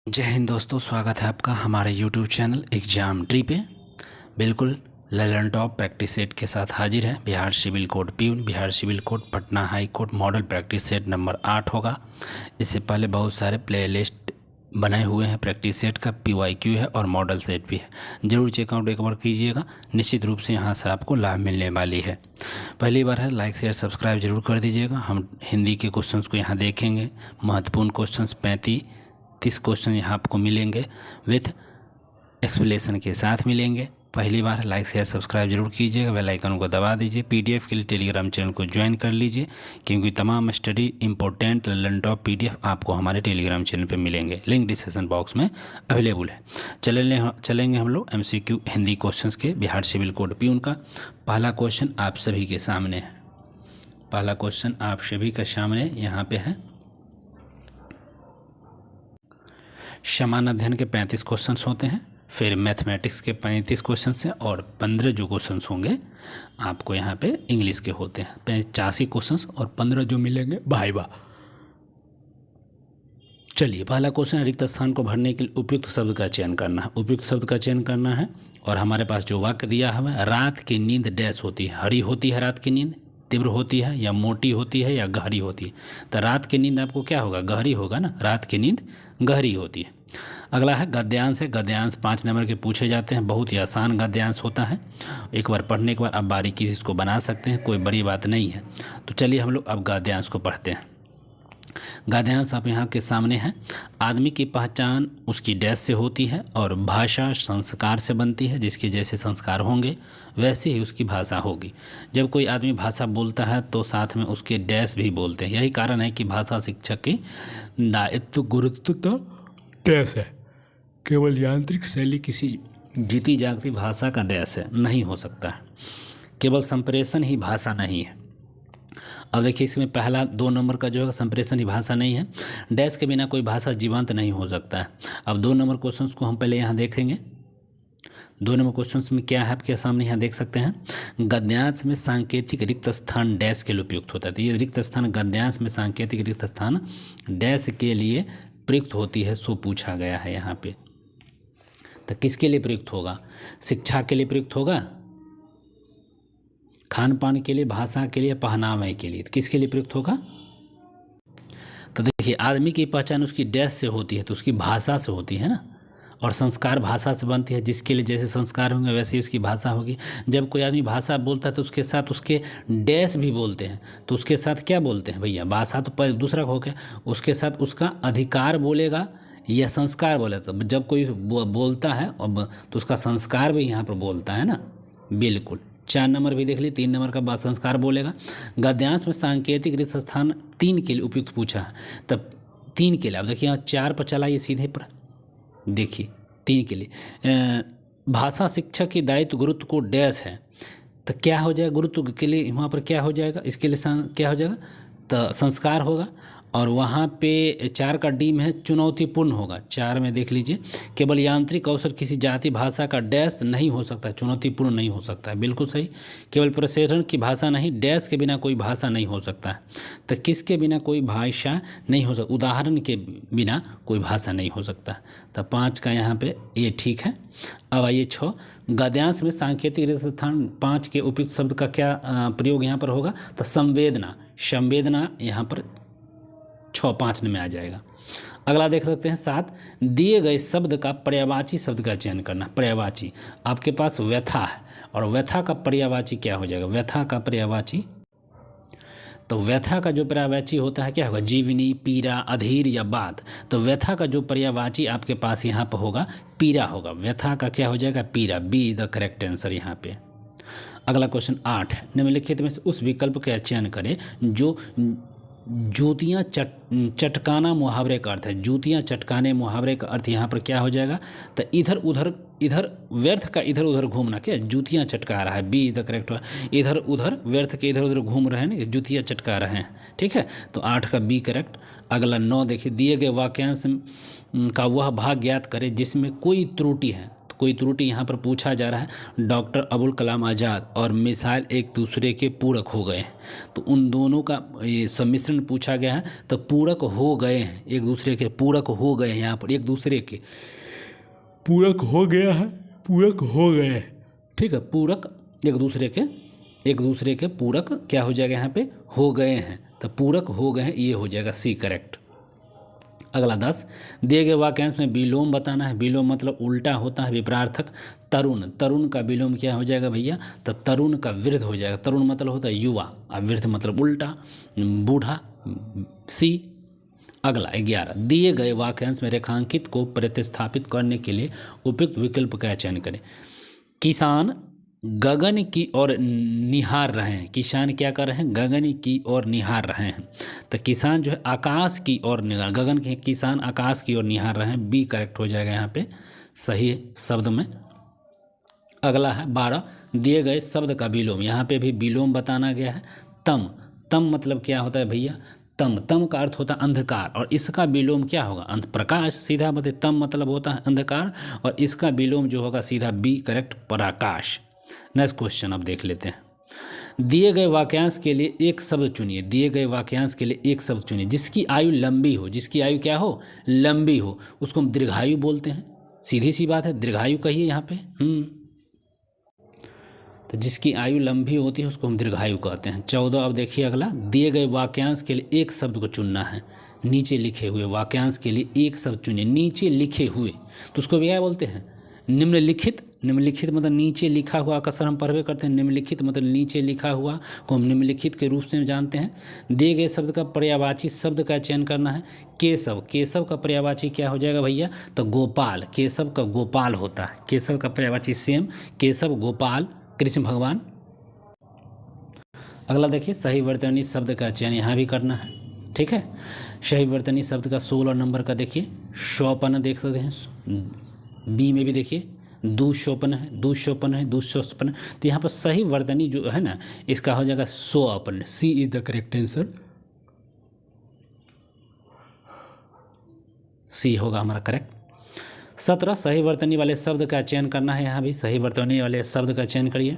जय हिंद दोस्तों, स्वागत है आपका हमारे यूट्यूब चैनल एग्जाम ट्री पे। बिल्कुल ललन टॉप प्रैक्टिस सेट के साथ हाजिर है। Bihar civil code peon, Bihar civil code, Patna high court model practice set number 8 होगा। इससे पहले बहुत सारे प्ले लिस्ट बनाए हुए हैं। प्रैक्टिस सेट का PYQ है और मॉडल सेट भी है। ज़रूर चेकआउट एक बार कीजिएगा, निश्चित रूप से यहाँ से आपको लाभ मिलने वाली है। पहली बार है, लाइक शेयर सब्सक्राइब जरूर कर दीजिएगा। हम हिंदी के क्वेश्चंस को यहाँ देखेंगे। महत्वपूर्ण क्वेश्चंस 35-30 क्वेश्चन यहाँ आपको मिलेंगे, विथ एक्सप्लेनेशन के साथ मिलेंगे। पहली बार लाइक शेयर सब्सक्राइब जरूर कीजिएगा, बेल आइकन को दबा दीजिए। PDF के लिए टेलीग्राम चैनल को ज्वाइन कर लीजिए, क्योंकि तमाम study important Lalan top PDF आपको हमारे टेलीग्राम चैनल पे मिलेंगे। लिंक डिस्क्रिप्शन बॉक्स में अवेलेबल है। चलेंगे हम लोग MCQ हिंदी क्वेश्चंस के बिहार सिविल कोड प्यून का। पहला क्वेश्चन आप सभी के सामने है। पहला क्वेश्चन आप सभी के सामने यहाँ पे है। समान अध्ययन के 35 क्वेश्चंस होते हैं, फिर मैथमेटिक्स के 35 क्वेश्चंस हैं, और 15 जो क्वेश्चंस होंगे आपको यहाँ पे इंग्लिश के होते हैं। 85 क्वेश्चंस और 15 जो मिलेंगे भाइबा। चलिए, पहला क्वेश्चन है, रिक्त स्थान को भरने के लिए उपयुक्त शब्द का चयन करना है। उपयुक्त शब्द का चयन करना है, और हमारे पास जो वाक्य दिया है, रात की नींद डैश होती है। हरी होती है रात की नींद, तीव्र होती है, या मोटी होती है, या गहरी होती है। तो रात की नींद आपको क्या होगा, गहरी होगा ना। रात की नींद गहरी होती है। अगला है गद्यांश है। गद्यांश 5 नंबर के पूछे जाते हैं। बहुत ही आसान गद्यांश होता है। एक बार पढ़ने के बाद आप बारीकी से इसको बना सकते हैं, कोई बड़ी बात नहीं है। तो चलिए हम लोग अब गद्यांश को पढ़ते हैं। गद्यांश आप यहाँ के सामने हैं। आदमी की पहचान उसकी डैश से होती है, और भाषा संस्कार से बनती है। जिसके जैसे संस्कार होंगे वैसे ही उसकी भाषा होगी। जब कोई आदमी भाषा बोलता है तो साथ में उसके डैश भी बोलते हैं। यही कारण है कि भाषा शिक्षक की दायित्व गुरुत्व तो डैश है। केवल यांत्रिक शैली किसी जीती जागती भाषा का डैश है, नहीं हो सकता है। केवल संप्रेषण ही भाषा नहीं है। अब देखिए, इसमें पहला 2 नंबर का जो है संप्रेषण ही भाषा नहीं है। डैश के बिना कोई भाषा जीवंत नहीं हो सकता है। अब 2 नंबर क्वेश्चन को हम पहले यहाँ देखेंगे। 2 नंबर क्वेश्चन में क्या है आपके सामने, यहाँ देख सकते हैं। गद्यांश में सांकेतिक रिक्त स्थान डैश के लिए उपयुक्त होता है। तो ये रिक्त स्थान, गद्यांश में सांकेतिक रिक्त स्थान डैश के लिए प्रयुक्त होती है, सो पूछा गया है यहाँ पे। तो किसके लिए प्रयुक्त होगा, शिक्षा के लिए प्रयुक्त होगा, खान पान के लिए, भाषा के लिए, पहनावे के लिए। तो किसके लिए प्रयुक्त होगा। तो देखिए, आदमी की पहचान उसकी डैश से होती है, तो उसकी भाषा से होती है ना। और संस्कार भाषा से बनती है। जिसके लिए जैसे संस्कार होंगे वैसे ही उसकी भाषा होगी। जब कोई आदमी भाषा बोलता है तो उसके साथ उसके डैश भी बोलते हैं। तो उसके साथ क्या बोलते हैं भैया, भाषा तो दूसरा हो गया, उसके साथ उसका अधिकार बोलेगा या संस्कार बोले। तो जब कोई बोलता है अब तो उसका संस्कार भी यहाँ पर बोलता है ना। बिल्कुल। 4 नंबर भी देख ली। 3 नंबर का बाद संस्कार बोलेगा। गद्यांश में सांकेतिक रिक्त स्थान 3 के लिए उपयुक्त पूछा है। तब 3 के लिए, अब देखिए यहाँ 4 पर चला, ये सीधे पर देखिए 3 के लिए। भाषा शिक्षक की दायित्व गुरुत्व को डैश है। तो क्या हो जाएगा, गुरुत्व के लिए वहाँ पर क्या हो जाएगा, इसके लिए क्या हो जाएगा, तो संस्कार होगा। और वहाँ पे 4 का डी में है, चुनौतीपूर्ण होगा। 4 में देख लीजिए, केवल यांत्रिक अवसर किसी जाति भाषा का डैश नहीं हो सकता, चुनौतीपूर्ण नहीं हो सकता है। बिल्कुल सही। केवल प्रशेषण की भाषा नहीं, डैश के बिना कोई भाषा नहीं हो सकता है। तो किसके बिना कोई भाषा नहीं हो सकता, उदाहरण के बिना कोई भाषा नहीं हो सकता। तो 5 का यहाँ पे ये ठीक है। अब आइए 6, गद्यांश में सांकेतिक रिक्त स्थान 5 के उपयुक्त शब्द का क्या प्रयोग यहाँ पर होगा, तो संवेदना। संवेदना यहाँ पर 6-5 में आ जाएगा। अगला देख सकते हैं 7, दिए गए शब्द का पर्यायवाची शब्द का चयन करना। पर्यायवाची, आपके पास व्यथा है, और व्यथा का पर्यायवाची क्या हो जाएगा, व्यथा का पर्यायवाची। तो व्यथा का जो पर्यायवाची होता है क्या होगा, जीवनी, पीड़ा, अधीर या बात। तो व्यथा का जो पर्यायवाची आपके पास यहाँ पर होगा, पीड़ा होगा। व्यथा का क्या हो जाएगा, पीड़ा। बी द करेक्ट आंसर यहाँ पे। अगला क्वेश्चन 8, निम्नलिखित में से उस विकल्प का चयन करें जो जूतियाँ चटकाना मुहावरे का अर्थ है। जूतियाँ चटकाने मुहावरे का अर्थ यहाँ पर क्या हो जाएगा, तो इधर उधर, इधर व्यर्थ का इधर उधर घूमना। क्या, जूतियाँ चटका रहा है। Be the correct. इधर उधर, व्यर्थ के इधर उधर घूम रहे हैं ना, जूतियाँ चटका रहे हैं। ठीक है, तो 8 का बी करेक्ट। अगला 9 देखिए, दिए गए वाक्यांश का वह भाग ज्ञात करें जिसमें कोई त्रुटि है। तो कोई त्रुटि यहाँ पर पूछा जा रहा है। डॉक्टर अबुल कलाम आज़ाद और मिसाइल एक दूसरे के पूरक हो गए हैं, तो उन दोनों का ये सम्मिश्रण पूछा गया है। तो पूरक हो गए हैं, एक दूसरे के पूरक हो गए हैं, यहाँ पर एक दूसरे के पूरक हो गया है, पूरक हो गए, ठीक है। पूरक एक दूसरे के पूरक क्या हो जाएगा यहाँ पे, हो गए हैं, तो पूरक हो गए हैं, ये हो जाएगा सी करेक्ट। अगला 10, दिए गए वाक्यांश में विलोम बताना है। विलोम मतलब उल्टा होता है, विपरार्थक। तरुण, तरुण का विलोम क्या हो जाएगा भैया, तो तरुण का वृद्ध हो जाएगा। तरुण मतलब होता है युवा और वृद्ध मतलब उल्टा, बूढ़ा, सी। अगला 11, दिए गए वाक्यांश में रेखांकित को प्रतिस्थापित करने के लिए उपयुक्त विकल्प का चयन करें। किसान गगन की ओर निहार रहे हैं। किसान क्या कर रहे हैं, गगन की ओर निहार रहे हैं। तो किसान जो है आकाश की ओर निहार, गगन के किसान आकाश की ओर निहार रहे हैं, बी करेक्ट हो जाएगा यहाँ पे सही शब्द में। अगला है 12, दिए गए शब्द का विलोम। यहाँ पे भी विलोम बताना गया है। तम, तम मतलब क्या होता है भैया, तम, तम का अर्थ होता है अंधकार, और इसका विलोम क्या होगा, प्रकाश। सीधा बते, तम मतलब होता है अंधकार और इसका विलोम जो होगा सीधा बी करेक्ट, प्रकाश। नेक्स्ट क्वेश्चन अब देख लेते हैं। दिए गए वाक्यांश के लिए एक शब्द चुनिए। दिए गए वाक्यांश के लिए एक शब्द चुनिए जिसकी आयु लंबी हो। जिसकी आयु क्या हो, लंबी हो, उसको हम दीर्घायु बोलते हैं। सीधी सी बात है, दीर्घायु कहिए यहाँ पे। तो जिसकी आयु लंबी होती है उसको हम दीर्घायु कहते हैं। 14 अब देखिए अगला, दिए गए वाक्यांश के लिए एक शब्द को चुनना है। नीचे लिखे हुए वाक्यांश के लिए एक शब्द चुनिए। नीचे लिखे हुए तो उसको क्या बोलते हैं, निम्नलिखित। निम्नलिखित मतलब नीचे लिखा हुआ, अक्सर हम पढ़वे करते हैं। निम्नलिखित मतलब नीचे लिखा हुआ को हम निम्नलिखित के रूप से जानते हैं। दिए गए शब्द का पर्यायवाची शब्द का चयन करना है। केशव, केशव का पर्यायवाची क्या हो जाएगा भैया, तो गोपाल। केशव का गोपाल होता है। केशव का पर्यायवाची सेम, केशव, गोपाल, कृष्ण भगवान। अगला देखिए, सही वर्तनी शब्द का चयन यहाँ भी करना है, ठीक है। सही वर्तनी शब्द का 16 नंबर का देखिए, शोपन देख सकते हैं। बी में भी देखिए दुशोपन है, दुशोपन है, दुशोपन है। तो यहाँ पर सही वर्तनी जो है ना, इसका हो जाएगा सोपन। सी इज द करेक्ट आंसर, सी होगा हमारा करेक्ट। 17, सही वर्तनी वाले शब्द का चयन करना है। यहाँ भी सही वर्तनी वाले शब्द का चयन करिए।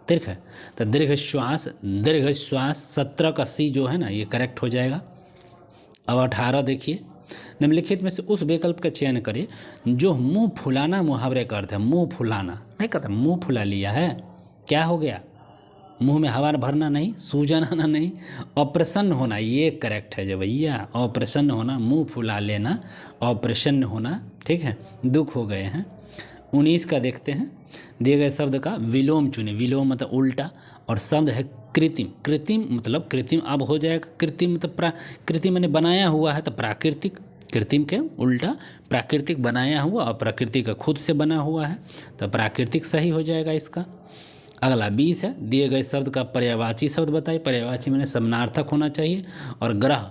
ठीक है, तो दीर्घ श्वास, दीर्घ श्वास 17 का सी जो है ना ये करेक्ट हो जाएगा। अब 18 देखिए, निम्नलिखित में से उस विकल्प का चयन करें जो मुंह फुलाना मुहावरे का अर्थ है। मुंह फुलाना नहीं कहता, मुंह फुला लिया है, क्या हो गया, मुंह में हवा भरना नहीं, सूजन आना नहीं, अप्रसन्न होना, ये करेक्ट है जो भैया। अप्रसन्न होना, मुंह फुला लेना, अप्रसन्न होना, ठीक है, दुख हो गए हैं। 19 का देखते हैं, दिए गए शब्द का विलोम चुने। विलोम मतलब उल्टा, और शब्द है कृत्रिम। कृत्रिम मतलब कृत्रिम अब हो जाएगा, कृत्रिम मतलब कृत्रिम मैंने बनाया हुआ है, तो प्राकृतिक। कृत्रिम के उल्टा प्राकृतिक, बनाया हुआ, और प्राकृतिक का खुद से बना हुआ है, तो प्राकृतिक सही हो जाएगा इसका। अगला 20 है, दिए गए शब्द का पर्यायवाची शब्द बताइए। पर्यायवाची मैंने समानार्थक होना चाहिए। और ग्रह,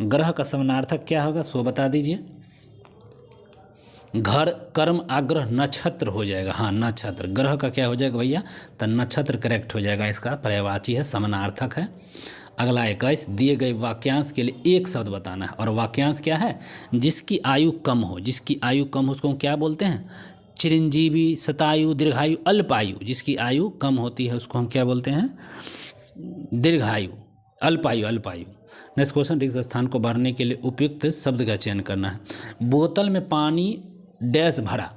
ग्रह का समानार्थक क्या होगा सो बता दीजिए। घर, कर्म, आग्रह, नक्षत्र हो जाएगा। हाँ, नक्षत्र। ग्रह का क्या हो जाएगा भैया, तो नक्षत्र करेक्ट हो जाएगा, इसका पर्यायवाची है, समानार्थक है। अगला 21, दिए गए वाक्यांश के लिए एक शब्द बताना है। और वाक्यांश क्या है, जिसकी आयु कम हो। जिसकी आयु कम हो उसको क्या बोलते हैं, चिरंजीवी, शतायु, दीर्घायु, अल्पायु। जिसकी आयु कम होती है उसको हम क्या बोलते हैं, दीर्घायु, अल्पायु, अल्पायु। नेक्स्ट क्वेश्चन, रिक्त स्थान को भरने के लिए उपयुक्त शब्द का चयन करना है। बोतल में पानी डैश भरा।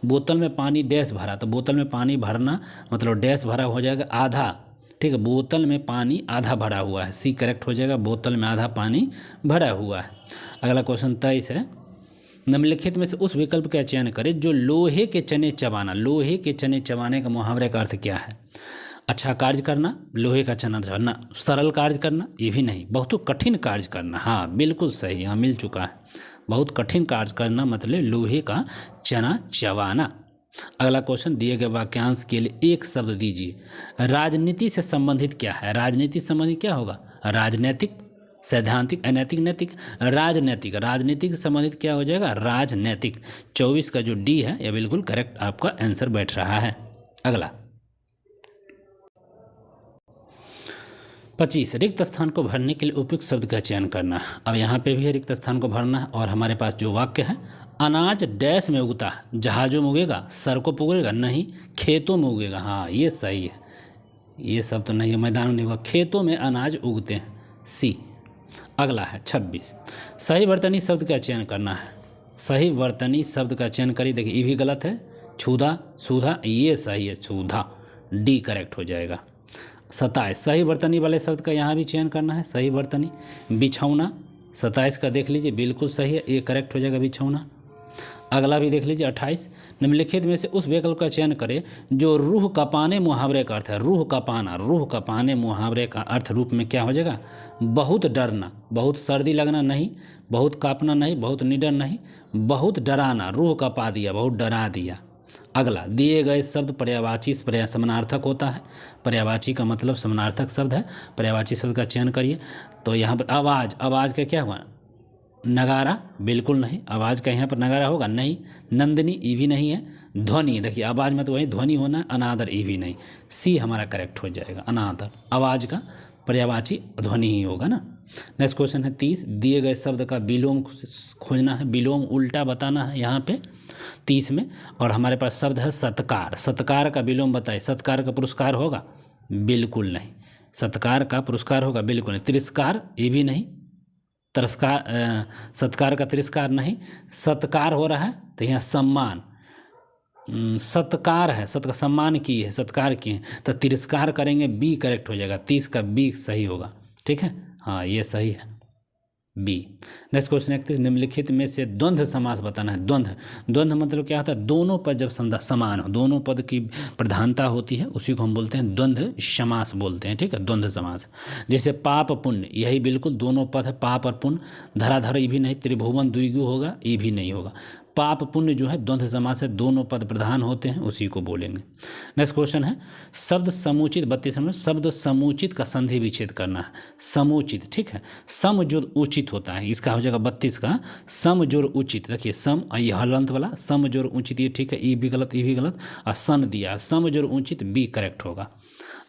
बोतल में पानी डैश भरा, तो बोतल में पानी भरना मतलब डैश भरा हो जाएगा, आधा। ठीक है, बोतल में पानी आधा भरा हुआ है, सी करेक्ट हो जाएगा, बोतल में आधा पानी भरा हुआ है। अगला क्वेश्चन 23 है, निम्नलिखित में से उस विकल्प का चयन करें जो लोहे के चने चबाना। लोहे के चने चबाने का मुहावरे का अर्थ क्या है, अच्छा कार्य करना, लोहे का चना चबाना, सरल कार्य करना, ये भी नहीं, बहुत कठिन कार्य करना। हाँ बिल्कुल सही, यहाँ मिल चुका है, बहुत कठिन कार्य करना मतलब लोहे का चना चबाना। अगला क्वेश्चन, दिए गए वाक्यांश के लिए एक शब्द दीजिए। राजनीति से संबंधित क्या है, राजनीति से संबंधित क्या होगा, राजनैतिक, सैद्धांतिक, अनैतिक, नैतिक, राजनैतिक। राजनीतिक से संबंधित क्या हो जाएगा, राजनैतिक। 24 का जो डी है यह बिल्कुल करेक्ट आपका आंसर बैठ रहा है। अगला 25 रिक्त स्थान को भरने के लिए उपयुक्त शब्द का चयन करना। अब यहाँ पे भी है रिक्त स्थान को भरना है और हमारे पास जो वाक्य है, अनाज डैश में उगता है, जहाज़ों में उगेगा, सड़कों पर उगेगा नहीं, खेतों में उगेगा। हाँ ये सही है, ये सब तो नहीं है, मैदान में नहीं होगा, खेतों में अनाज उगते हैं, सी। अगला है 26 सही वर्तनी शब्द का चयन करना है। सही वर्तनी शब्द का चयन करिए। देखिए ये भी गलत है, छुदा सुधा, ये सही है, छुधा, डी करेक्ट हो जाएगा। 27 सही वर्तनी वाले शब्द का यहाँ भी चयन करना है। सही वर्तनी बिछौना, 27 का देख लीजिए बिल्कुल सही है, ये करेक्ट हो जाएगा बिछौना। अगला भी देख लीजिए 28 निम्नलिखित में से उस विकल्प का चयन करें जो रूह कपाने मुहावरे का अर्थ है। रूह कपाना, रूह कपाने मुहावरे का अर्थ रूप में क्या हो जाएगा, बहुत डरना, बहुत सर्दी लगना नहीं, बहुत कांपना नहीं, बहुत निडर नहीं, बहुत डराना, रूह कपा दिया, बहुत डरा दिया। अगला दिए गए शब्द पर्यायवाची समानार्थक होता है। पर्यायवाची का मतलब समानार्थक शब्द है, पर्यायवाची शब्द का चयन करिए। तो यहाँ पर आवाज़, आवाज़ का क्या हुआ, नगारा, बिल्कुल नहीं, आवाज़ का यहाँ पर नगारा होगा नहीं। नंदिनी, ई भी नहीं है। ध्वनि, देखिए आवाज़ में तो वही ध्वनि होना है, अनादर, ई भी नहीं, सी हमारा करेक्ट हो जाएगा, अनादर। आवाज़ का पर्यायवाची ध्वनि ही होगा ना। नेक्स्ट क्वेश्चन है 30 दिए गए शब्द का विलोम खोजना है, विलोम उल्टा बताना है यहाँ पे 30 में। और हमारे पास शब्द है सत्कार, सत्कार का विलोम बताइए। सत्कार का पुरस्कार होगा, बिल्कुल नहीं। सत्कार का पुरस्कार होगा, बिल्कुल नहीं। तिरस्कार, ये भी नहीं। तिरस्कार, सत्कार का तिरस्कार नहीं। सत्कार हो रहा है तो यहाँ सम्मान, सत्कार है, सत्कार सम्मान की है, सत्कार की है, तो तिरस्कार करेंगे, बी करेक्ट हो जाएगा। 30 का बी सही होगा, ठीक है, हाँ ये सही है, बी। नेक्स्ट क्वेश्चन 31 निम्नलिखित में से द्वंद्व समास बताना है। द्वंद्व, द्वंद्व मतलब क्या होता है, दोनों पद जब समान हो, दोनों पद की प्रधानता होती है, उसी को हम बोलते हैं द्वंद्व समास बोलते हैं, ठीक है, द्वंद्व समास। जैसे पाप पुण्य, यही बिल्कुल दोनों पद है, पाप और पुण्य। धराधर, ये भी नहीं। त्रिभुवन द्विगु होगा, ये भी नहीं होगा। पाप पुण्य जो है द्वंद्व समास है, दोनों पद प्रधान होते हैं, उसी को बोलेंगे। नेक्स्ट क्वेश्चन है शब्द समुचित, 32 में शब्द समुचित का संधि विच्छेद करना है। समुचित, ठीक है, सम जो उचित होता है, इसका हो जाएगा 32 का सम जोर उचित। देखिए सम, ये हलंत वाला सम जोर उचित, ये ठीक है, ये भी गलत, ये भी गलत, और सन दिया, सम जोर उचित, बी करेक्ट होगा।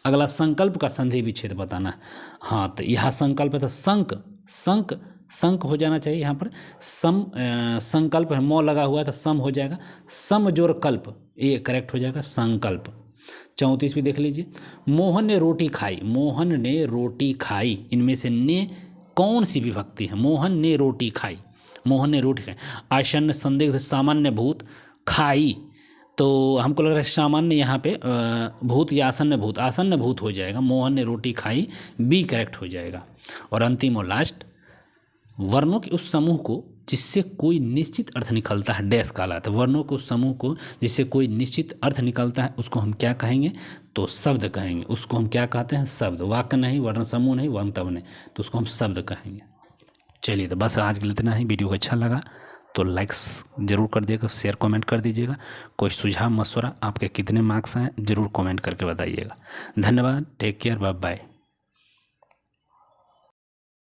अगला संकल्प का संधि विच्छेद बताना है। हाँ तो यहाँ संकल्प है तो संक, संक, संक हो जाना चाहिए यहाँ पर। सम, संकल्प है, मौ लगा हुआ है तो सम हो जाएगा। सम जोर कल्प, ये करेक्ट हो जाएगा, संकल्प। 34 भी देख लीजिए। मोहन ने रोटी खाई, मोहन ने रोटी खाई, इनमें से ने कौन सी विभक्ति है। मोहन ने रोटी खाई, मोहन ने रोटी खाई। आसन्न, संदिग्ध, सामान्य भूत, खाई, तो हमको लग रहा है सामान्य यहाँ पे भूत या आसन्न भूत, आसन्न भूत हो जाएगा। मोहन ने रोटी खाई, बी करेक्ट हो जाएगा। और अंतिम और लास्ट, वर्णों के उस समूह को जिससे कोई निश्चित अर्थ निकलता है, डैश कहलाता है। वर्णों के उस समूह को जिससे कोई निश्चित अर्थ निकलता है, उसको हम क्या कहेंगे, तो शब्द कहेंगे। उसको हम क्या कहते हैं, शब्द। वाक्य नहीं, वर्ण समूह नहीं, वंतव्य नहीं, तो उसको हम शब्द कहेंगे। चलिए तो बस आज के लिए इतना ही। वीडियो को अच्छा लगा तो लाइक्स ज़रूर कर दिएगा, शेयर कमेंट कर दीजिएगा। कोई सुझाव मशवरा, आपके कितने मार्क्स आए ज़रूर कमेंट करके बताइएगा। धन्यवाद, टेक केयर, बाय बाय।